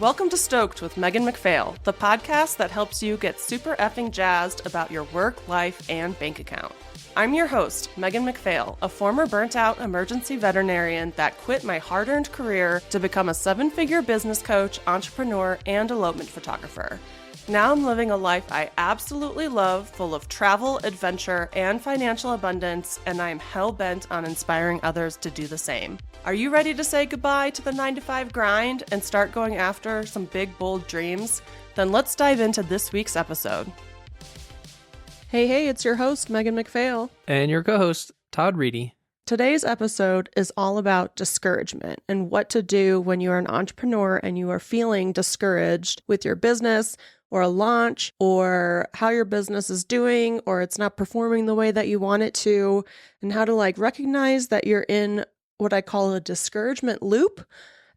Welcome to Stoked with Megan McPhail, the podcast that helps you get super effing jazzed about your work, life, and bank account. I'm your host, Megan McPhail, a former burnt-out emergency veterinarian that quit my hard-earned career to become a seven-figure business coach, entrepreneur, and elopement photographer. Now I'm living a life I absolutely love, full of travel, adventure, and financial abundance, and I am hell-bent on inspiring others to do the same. Are you ready to say goodbye to the 9-to-5 grind and start going after some big, bold dreams? Then let's dive into this week's episode. Hey, it's your host, Megan McPhail. And your co-host, Todd Reedy. Today's episode is all about discouragement and what to do when you're an entrepreneur and you are feeling discouraged with your business or a launch or how your business is doing or it's not performing the way that you want it to, and how to recognize that you're in what I call a discouragement loop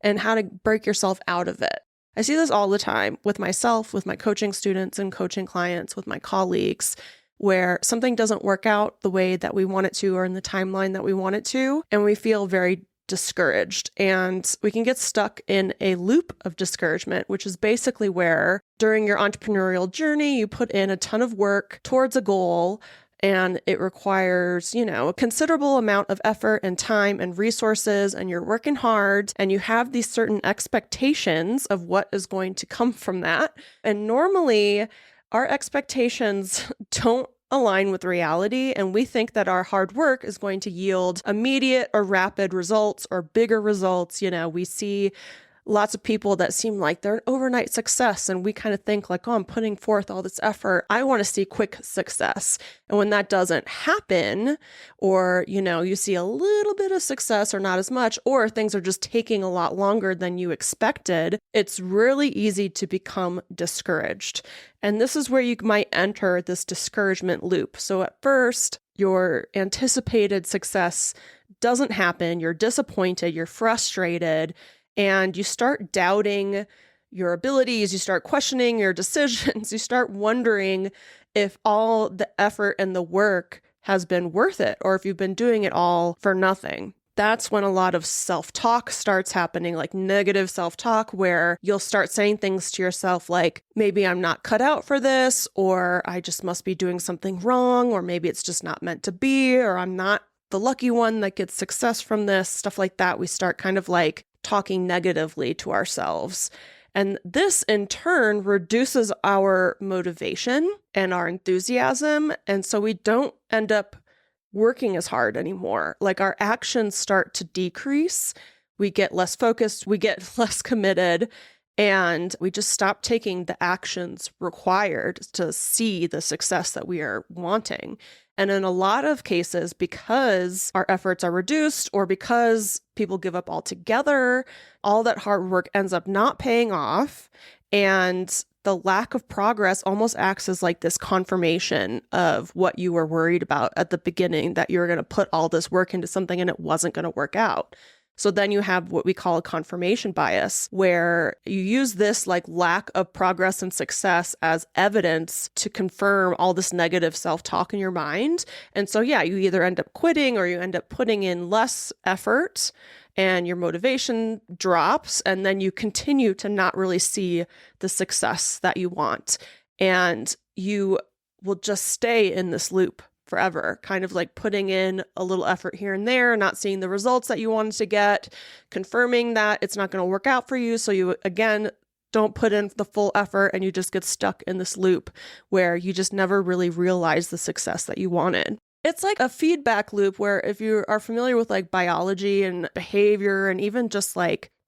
and how to break yourself out of it. I see this all the time with myself, with my coaching students and coaching clients, with my colleagues, where something doesn't work out the way that we want it to or in the timeline that we want it to, and we feel very discouraged. And we can get stuck in a loop of discouragement, which is basically where during your entrepreneurial journey, you put in a ton of work towards a goal, and it requires, a considerable amount of effort and time and resources, and you're working hard, and you have these certain expectations of what is going to come from that. And normally, our expectations don't align with reality, and we think that our hard work is going to yield immediate or rapid results or bigger results. We see lots of people that seem like they're an overnight success, and we kind of think like, oh, I'm putting forth all this effort. I want to see quick success. And when that doesn't happen, or, you see a little bit of success or not as much, or things are just taking a lot longer than you expected, it's really easy to become discouraged. And this is where you might enter this discouragement loop. So at first, your anticipated success doesn't happen. You're disappointed, you're frustrated, and you start doubting your abilities, you start questioning your decisions, you start wondering if all the effort and the work has been worth it, or if you've been doing it all for nothing. That's when a lot of self-talk starts happening, like negative self-talk, where you'll start saying things to yourself like, maybe I'm not cut out for this, or I just must be doing something wrong, or maybe it's just not meant to be, or I'm not the lucky one that gets success from this, stuff like that. We start kind of talking negatively to ourselves. And this in turn reduces our motivation and our enthusiasm. And so we don't end up working as hard anymore. Our actions start to decrease. We get less focused, we get less committed, and we just stop taking the actions required to see the success that we are wanting. And in a lot of cases, because our efforts are reduced or because people give up altogether, all that hard work ends up not paying off. And the lack of progress almost acts as this confirmation of what you were worried about at the beginning, that you were going to put all this work into something and it wasn't going to work out. So then you have what we call a confirmation bias, where you use this lack of progress and success as evidence to confirm all this negative self-talk in your mind. And so, you either end up quitting or you end up putting in less effort and your motivation drops, and then you continue to not really see the success that you want. And you will just stay in this loop forever, kind of putting in a little effort here and there, not seeing the results that you wanted to get, confirming that it's not going to work out for you. So you, again, don't put in the full effort, and you just get stuck in this loop where you just never really realize the success that you wanted. It's like a feedback loop where, if you are familiar with biology and behavior and even just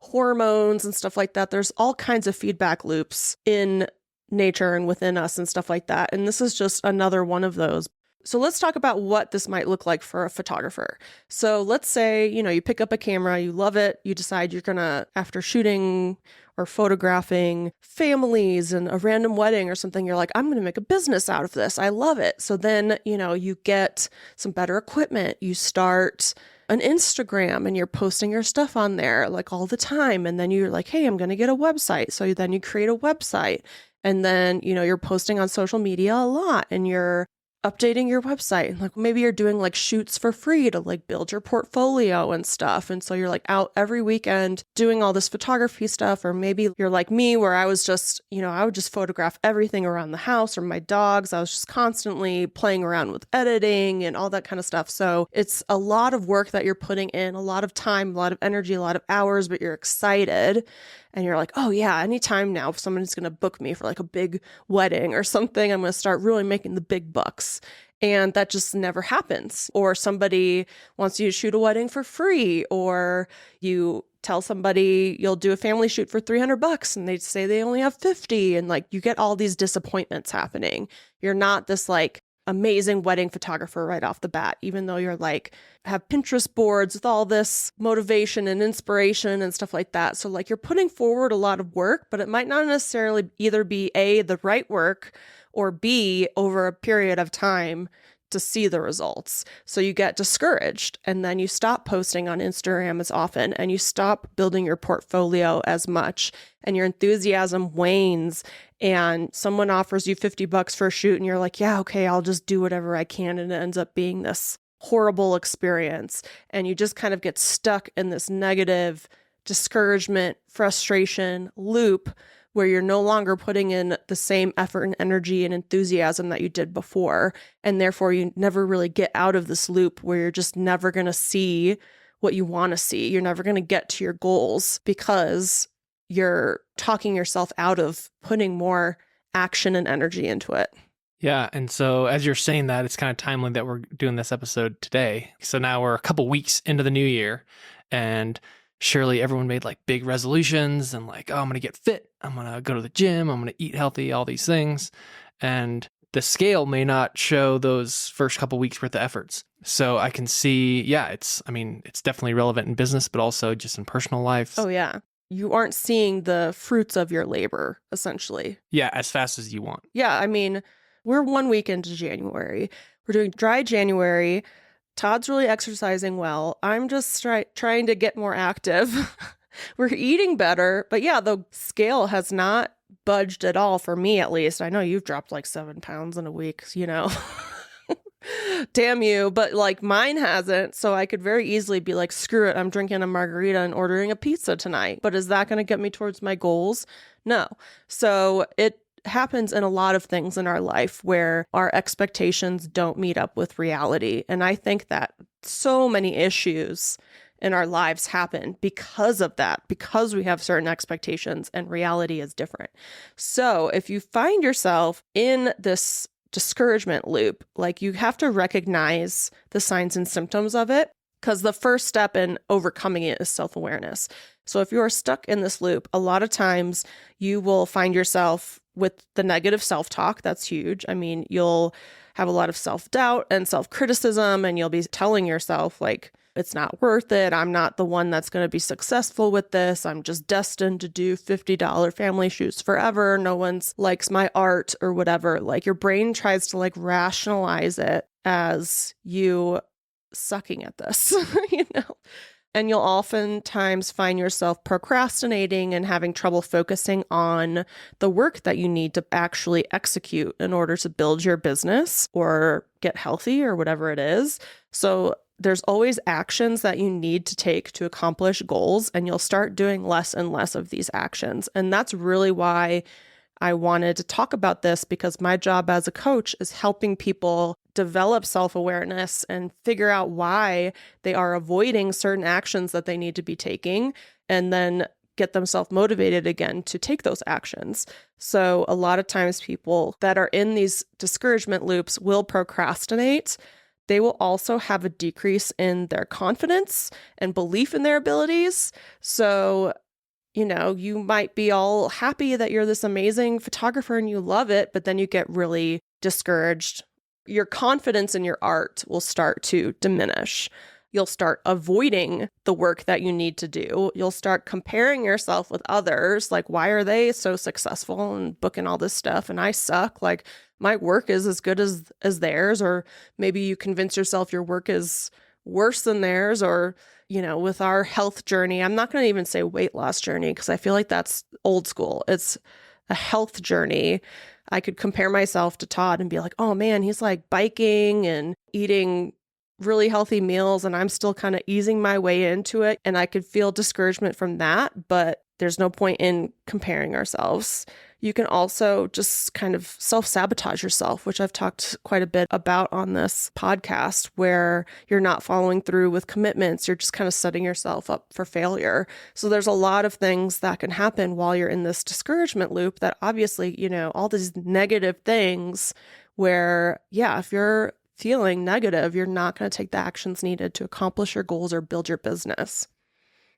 hormones and stuff like that, there's all kinds of feedback loops in nature and within us and stuff like that. And this is just another one of those. So let's talk about what this might look like for a photographer. So let's say, you pick up a camera, you love it, you decide you're gonna, after shooting or photographing families and a random wedding or something, you're like, I'm gonna make a business out of this. I love it. So then, you get some better equipment, you start an Instagram and you're posting your stuff on there all the time. And then you're like, hey, I'm gonna get a website. So then you create a website, and then, you're posting on social media a lot, and you're updating your website. And like maybe you're doing like shoots for free to like build your portfolio and stuff. And so you're like out every weekend doing all this photography stuff. Or maybe you're like me where I was just, I would just photograph everything around the house or my dogs. I was just constantly playing around with editing and all that kind of stuff. So it's a lot of work that you're putting in, a lot of time, a lot of energy, a lot of hours, but you're excited. And you're like, oh yeah, anytime now, if somebody's going to book me for like a big wedding or something, I'm going to start really making the big bucks. And that just never happens. Or somebody wants you to shoot a wedding for free, or you tell somebody you'll do a family shoot for $300 and they say they only have 50. And like, you get all these disappointments happening. You're not this like amazing wedding photographer right off the bat, even though you're like, have Pinterest boards with all this motivation and inspiration and stuff like that. So like you're putting forward a lot of work, but it might not necessarily either be A, the right work, or B, over a period of time to see the results. So you get discouraged and then you stop posting on Instagram as often and you stop building your portfolio as much and your enthusiasm wanes and someone offers you $50 for a shoot and you're like, yeah, okay, I'll just do whatever I can. And it ends up being this horrible experience. And you just kind of get stuck in this negative discouragement, frustration loop where you're no longer putting in the same effort and energy and enthusiasm that you did before. And therefore, you never really get out of this loop where you're just never going to see what you want to see. You're never going to get to your goals because you're talking yourself out of putting more action and energy into it. Yeah. And so as you're saying that, it's kind of timely that we're doing this episode today. So now we're a couple weeks into the new year, and surely everyone made like big resolutions and like, oh, I'm going to get fit. I'm going to go to the gym. I'm going to eat healthy, all these things. And the scale may not show those first couple weeks worth of efforts. So I can see, yeah, it's definitely relevant in business, but also just in personal life. Oh, yeah. You aren't seeing the fruits of your labor, essentially. Yeah, as fast as you want. Yeah, I mean, we're 1 week into January. We're doing dry January. Todd's really exercising well. I'm just trying to get more active. We're eating better. But yeah, the scale has not budged at all for me, at least. I know you've dropped like 7 pounds in a week, Damn you. But like mine hasn't. So I could very easily be like, screw it, I'm drinking a margarita and ordering a pizza tonight. But is that going to get me towards my goals? No. So it happens in a lot of things in our life where our expectations don't meet up with reality. And I think that so many issues in our lives happen because of that, because we have certain expectations and reality is different. So if you find yourself in this discouragement loop, like you have to recognize the signs and symptoms of it, because the first step in overcoming it is self-awareness. So if you're stuck in this loop, a lot of times you will find yourself with the negative self-talk. That's huge. I mean, you'll have a lot of self-doubt and self-criticism, and you'll be telling yourself like, it's not worth it. I'm not the one that's going to be successful with this. I'm just destined to do $50 family shoots forever. No one likes my art or whatever. Like your brain tries to like rationalize it as you sucking at this, And you'll oftentimes find yourself procrastinating and having trouble focusing on the work that you need to actually execute in order to build your business or get healthy or whatever it is. So there's always actions that you need to take to accomplish goals, and you'll start doing less and less of these actions. And that's really why I wanted to talk about this, because my job as a coach is helping people develop self-awareness and figure out why they are avoiding certain actions that they need to be taking, and then get themselves motivated again to take those actions. So a lot of times people that are in these discouragement loops will procrastinate. They will also have a decrease in their confidence and belief in their abilities. So you might be all happy that you're this amazing photographer and you love it, but then you get really discouraged. Your confidence in your art will start to diminish. You'll start avoiding the work that you need to do. You'll start comparing yourself with others. Like, why are they so successful and booking all this stuff and I suck? Like, my work is as good as theirs. Or maybe you convince yourself your work is worse than theirs. Or with our health journey, I'm not going to even say weight loss journey because I feel like that's old school. It's a health journey. I could compare myself to Todd and be like, oh man, he's like biking and eating really healthy meals, and I'm still kind of easing my way into it. And I could feel discouragement from that, but there's no point in comparing ourselves. You can also just kind of self-sabotage yourself, which I've talked quite a bit about on this podcast, where you're not following through with commitments. You're just kind of setting yourself up for failure. So there's a lot of things that can happen while you're in this discouragement loop that obviously, all these negative things where, yeah, if you're feeling negative, you're not going to take the actions needed to accomplish your goals or build your business.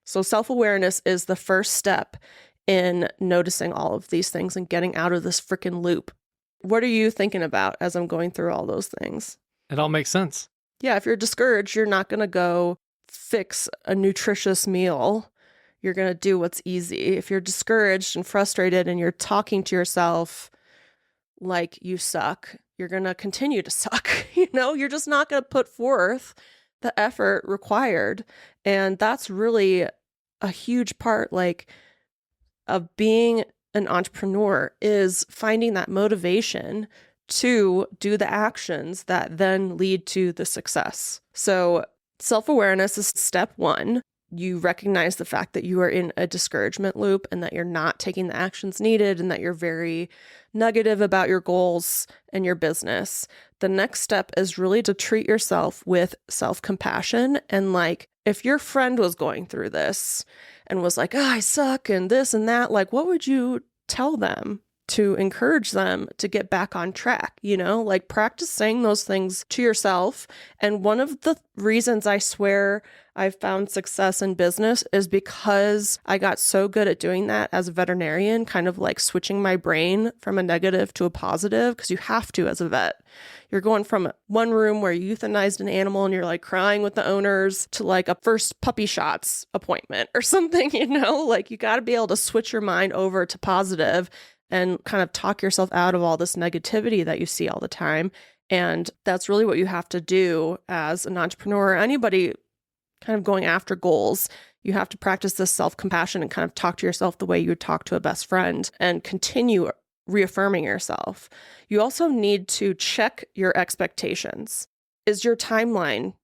So self-awareness is the first step in noticing all of these things and getting out of this freaking loop. What are you thinking about as I'm going through all those things? It all makes sense. Yeah, if you're discouraged, you're not going to go fix a nutritious meal. You're going to do what's easy. If you're discouraged and frustrated and you're talking to yourself like you suck, you're going to continue to suck. You're just not going to put forth the effort required. And that's really a huge part, of being an entrepreneur, is finding that motivation to do the actions that then lead to the success. So self-awareness is step one. You recognize the fact that you are in a discouragement loop and that you're not taking the actions needed and that you're very negative about your goals and your business. The next step is really to treat yourself with self-compassion. And if your friend was going through this and was like, oh, I suck and this and that, what would you tell them to encourage them to get back on track? Practice saying those things to yourself. And one of the reasons I swear I've found success in business is because I got so good at doing that as a veterinarian, kind of switching my brain from a negative to a positive, because you have to as a vet. You're going from one room where you euthanized an animal and you're crying with the owners to a first puppy shots appointment or something, you got to be able to switch your mind over to positive and kind of talk yourself out of all this negativity that you see all the time. And that's really what you have to do as an entrepreneur, anybody kind of going after goals. You have to practice this self-compassion and kind of talk to yourself the way you would talk to a best friend and continue reaffirming yourself. You also need to check your expectations. Is your timeline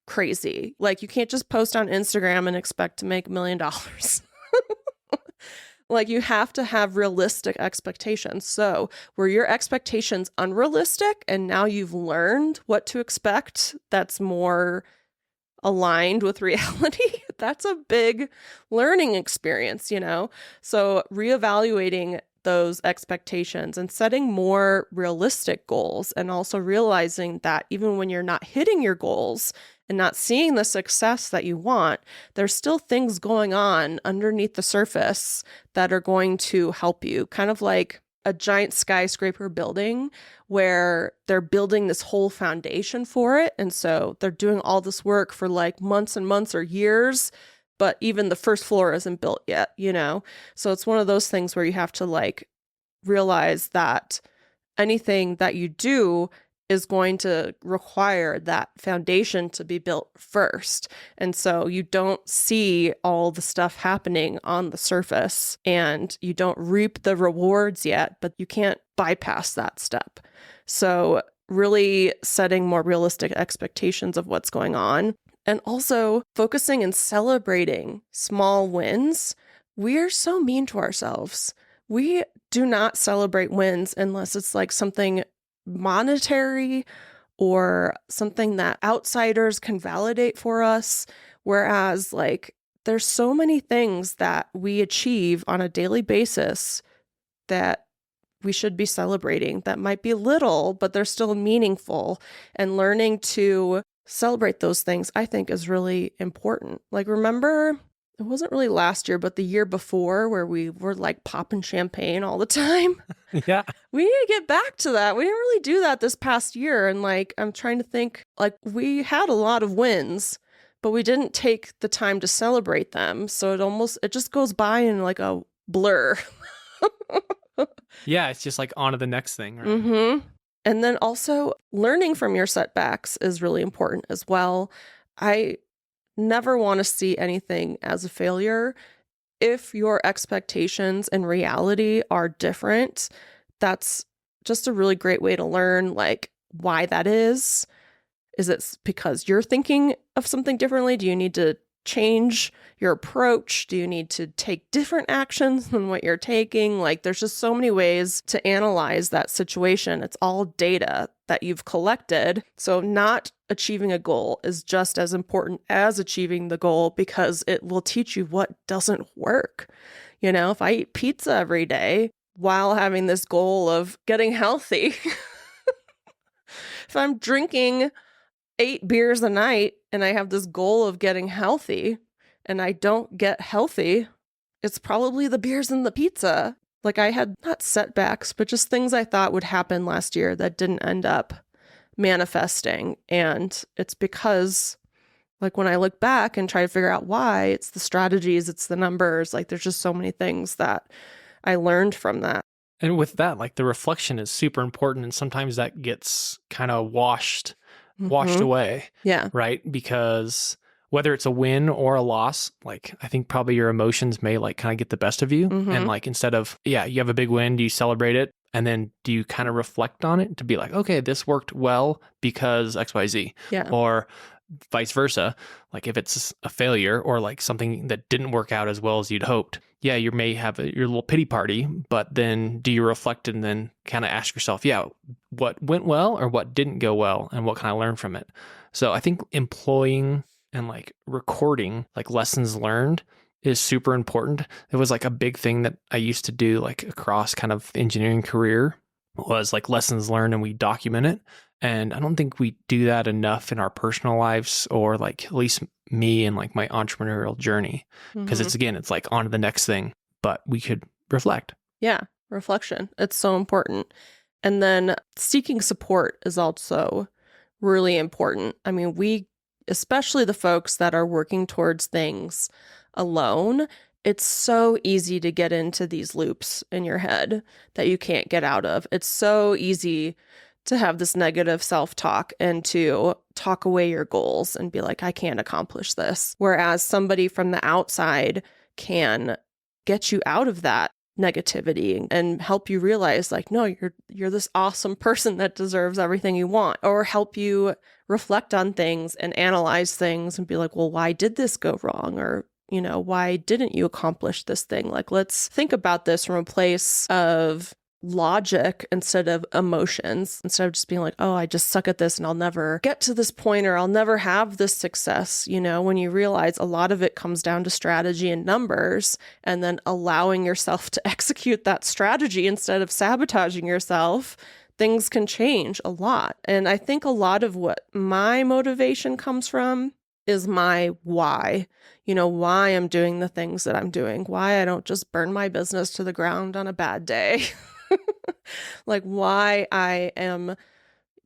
crazy? You can't just post on Instagram and expect to make $1 million. You have to have realistic expectations. So were your expectations unrealistic and now you've learned what to expect that's more aligned with reality? That's a big learning experience, So reevaluating those expectations and setting more realistic goals, and also realizing that even when you're not hitting your goals and not seeing the success that you want, there's still things going on underneath the surface that are going to help you. Kind of like a giant skyscraper building where they're building this whole foundation for it. And so they're doing all this work for months and months or years, but even the first floor isn't built yet, So it's one of those things where you have to realize that anything that you do is going to require that foundation to be built first. And so you don't see all the stuff happening on the surface and you don't reap the rewards yet, but you can't bypass that step. So really setting more realistic expectations of what's going on, and also focusing and celebrating small wins. We are so mean to ourselves. We do not celebrate wins unless it's something monetary or something that outsiders can validate for us. Whereas there's so many things that we achieve on a daily basis that we should be celebrating that might be little, but they're still meaningful. And learning to celebrate those things, I think, is really important. Remember, it wasn't really last year, but the year before, where we were popping champagne all the time. Yeah. We need to get back to that. We didn't really do that this past year. And I'm trying to think, we had a lot of wins, but we didn't take the time to celebrate them. So it just goes by in a blur. Yeah, it's just on to the next thing, right? Mm-hmm. And then also learning from your setbacks is really important as well. I never want to see anything as a failure. If your expectations and reality are different, that's just a really great way to learn like why that is. Is it because you're thinking of something differently? Do you need to change your approach? Do you need to take different actions than what you're taking? Like there's just so many ways to analyze that situation. It's all data that you've collected. So not achieving a goal is just as important as achieving the goal because it will teach you what doesn't work. You know, if I eat pizza every day while having this goal of getting healthy, if I'm drinking 8 beers a night and I have this goal of getting healthy and I don't get healthy, it's probably the beers and the pizza. Like I had not setbacks, but just things I thought would happen last year that didn't end up manifesting. And it's because like when I look back and try to figure out why, it's the strategies, it's the numbers, like there's just so many things that I learned from that. And with that, like the reflection is super important. And sometimes that gets kind of washed away. Yeah. Right. Because whether it's a win or a loss, like I think probably your emotions may like kind of get the best of you. And like instead of, you have a big win, do you celebrate it? And then do you kind of reflect on it to be like, okay, this worked well because XYZ. Yeah. Or vice versa. Like if it's a failure or like something that didn't work out as well as you'd hoped, you may have your little pity party, but then do you reflect and then kind of ask yourself, what went well or what didn't go well and what can I learn from it? So I think employing and like recording like lessons learned is super important. It was like a big thing that I used to do like across kind of the engineering career was like lessons learned and we document it. And I don't think we do that enough in our personal lives or like at least me and like my entrepreneurial journey. Because it's like on to the next thing, but we could reflect. Yeah. Reflection. It's so important. And then seeking support is also really important. I mean, especially the folks that are working towards things alone, it's so easy to get into these loops in your head that you can't get out of. It's so easy to have this negative self-talk and to talk away your goals and be like, I can't accomplish this. Whereas somebody from the outside can get you out of that negativity and help you realize like, no, you're this awesome person that deserves everything you want, or help you reflect on things and analyze things and be like, well, why did this go wrong? Or, why didn't you accomplish this thing? Like, let's think about this from a place of logic instead of emotions, instead of just being like, oh, I just suck at this and I'll never get to this point or I'll never have this success. When you realize a lot of it comes down to strategy and numbers, and then allowing yourself to execute that strategy instead of sabotaging yourself, things can change a lot. And I think a lot of what my motivation comes from is my why, why I'm doing the things that I'm doing, why I don't just burn my business to the ground on a bad day. Like why I am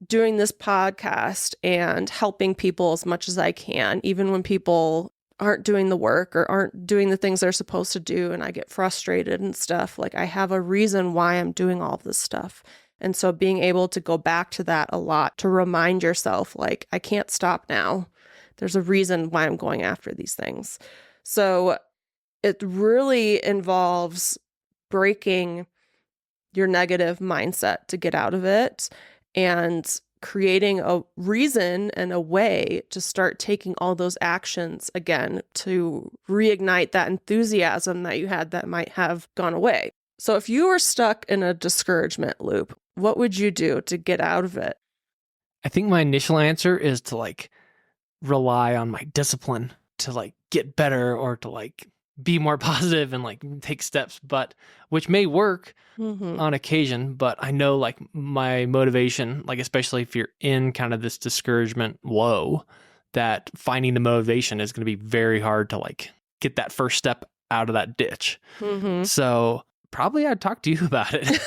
doing this podcast and helping people as much as I can, even when people aren't doing the work or aren't doing the things they're supposed to do and I get frustrated and stuff. Like I have a reason why I'm doing all of this stuff. And so being able to go back to that a lot to remind yourself, like, I can't stop now. There's a reason why I'm going after these things. So it really involves breaking your negative mindset to get out of it and creating a reason and a way to start taking all those actions again to reignite that enthusiasm that you had that might have gone away. So if you were stuck in a discouragement loop, what would you do to get out of it? I think my initial answer is to like rely on my discipline to like get better or to like be more positive and like take steps, but which may work on occasion. But I know like my motivation, like especially if you're in kind of this discouragement low, that finding the motivation is going to be very hard to like get that first step out of that ditch. So probably I'd talk to you about it.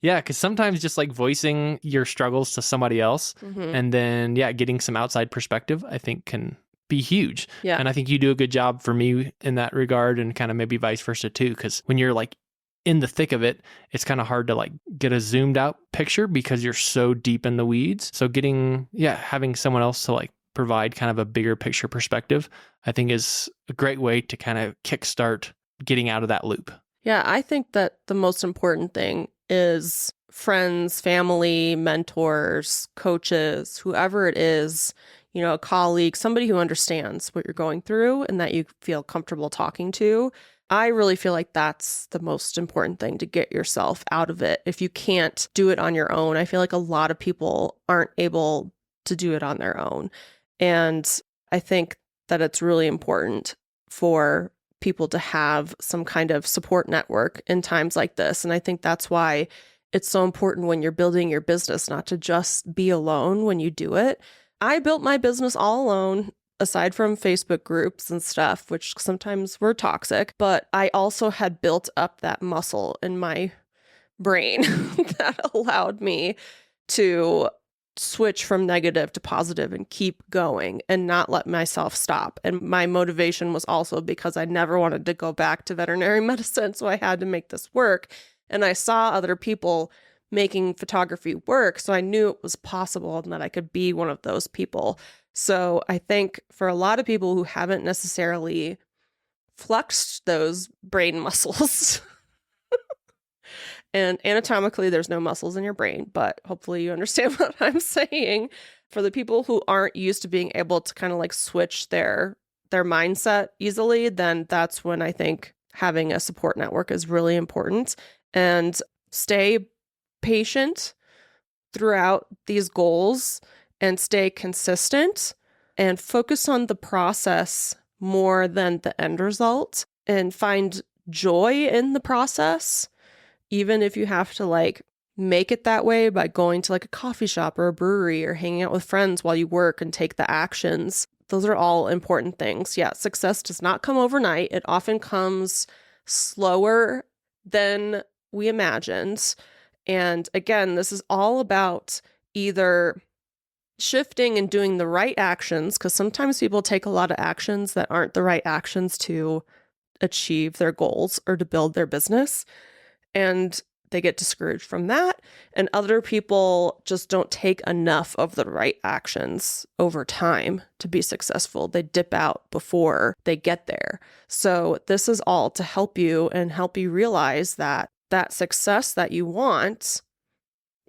Yeah, because sometimes just like voicing your struggles to somebody else and then, getting some outside perspective, I think can be huge. Yeah. And I think you do a good job for me in that regard and kind of maybe vice versa too. Because when you're like in the thick of it, it's kind of hard to like get a zoomed out picture because you're so deep in the weeds. So having someone else to like provide kind of a bigger picture perspective, I think is a great way to kind of kickstart getting out of that loop. Yeah, I think that the most important thing is friends, family, mentors, coaches, whoever it is, a colleague, somebody who understands what you're going through and that you feel comfortable talking to. I really feel like that's the most important thing to get yourself out of it. If you can't do it on your own, I feel like a lot of people aren't able to do it on their own. And I think that it's really important for people to have some kind of support network in times like this. And I think that's why it's so important when you're building your business not to just be alone when you do it. I built my business all alone, aside from Facebook groups and stuff, which sometimes were toxic, but I also had built up that muscle in my brain that allowed me to switch from negative to positive and keep going and not let myself stop. And my motivation was also because I never wanted to go back to veterinary medicine, so I had to make this work. And I saw other people making photography work, so I knew it was possible and that I could be one of those people. So I think for a lot of people who haven't necessarily flexed those brain muscles, and anatomically there's no muscles in your brain, but hopefully you understand what I'm saying. For the people who aren't used to being able to kind of like switch their mindset easily, then that's when I think having a support network is really important. And stay patient throughout these goals and stay consistent and focus on the process more than the end result, and find joy in the process, even if you have to like make it that way by going to like a coffee shop or a brewery or hanging out with friends while you work and take the actions. Those are all important things. Yeah, success does not come overnight. It often comes slower than we imagined. And again, this is all about either shifting and doing the right actions, because sometimes people take a lot of actions that aren't the right actions to achieve their goals or to build their business, and they get discouraged from that. And other people just don't take enough of the right actions over time to be successful. They dip out before they get there. So this is all to help you and help you realize that success that you want,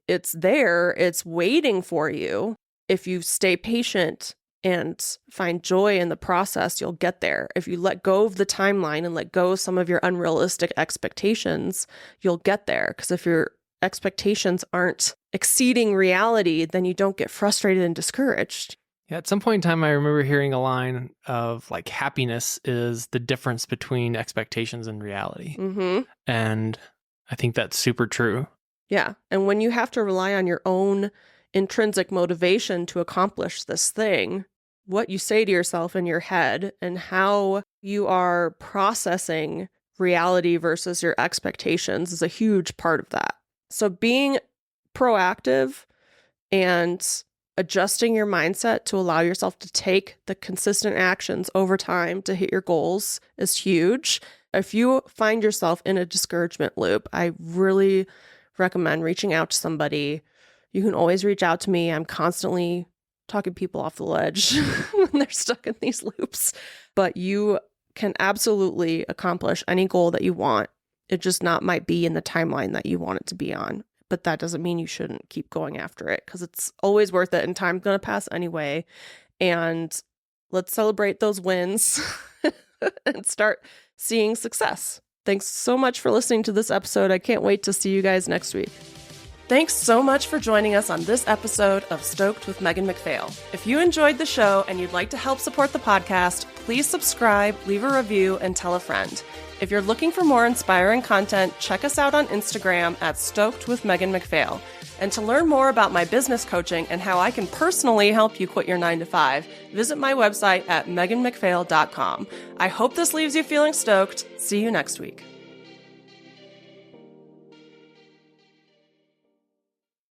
it's there, it's waiting for you. If you stay patient and find joy in the process, you'll get there. If you let go of the timeline and let go of some of your unrealistic expectations, you'll get there. Because if your expectations aren't exceeding reality, then you don't get frustrated and discouraged. Yeah, at some point in time, I remember hearing a line of like, happiness is the difference between expectations and reality. Mm-hmm. And I think that's super true. Yeah. And when you have to rely on your own intrinsic motivation to accomplish this thing, what you say to yourself in your head and how you are processing reality versus your expectations is a huge part of that. So being proactive and adjusting your mindset to allow yourself to take the consistent actions over time to hit your goals is huge. If you find yourself in a discouragement loop, I really recommend reaching out to somebody. You can always reach out to me. I'm constantly talking people off the ledge when they're stuck in these loops. But you can absolutely accomplish any goal that you want. It just might be in the timeline that you want it to be on. But that doesn't mean you shouldn't keep going after it, because it's always worth it and time's going to pass anyway. And let's celebrate those wins and start seeing success. Thanks so much for listening to this episode. I can't wait to see you guys next week. Thanks so much for joining us on this episode of Stoked with Megan McPhail. If you enjoyed the show and you'd like to help support the podcast, please subscribe, leave a review, and tell a friend. If you're looking for more inspiring content, check us out on Instagram at Stoked with Megan McPhail. And to learn more about my business coaching and how I can personally help you quit your 9-to-5, visit my website at meganmcphail.com. I hope this leaves you feeling stoked. See you next week.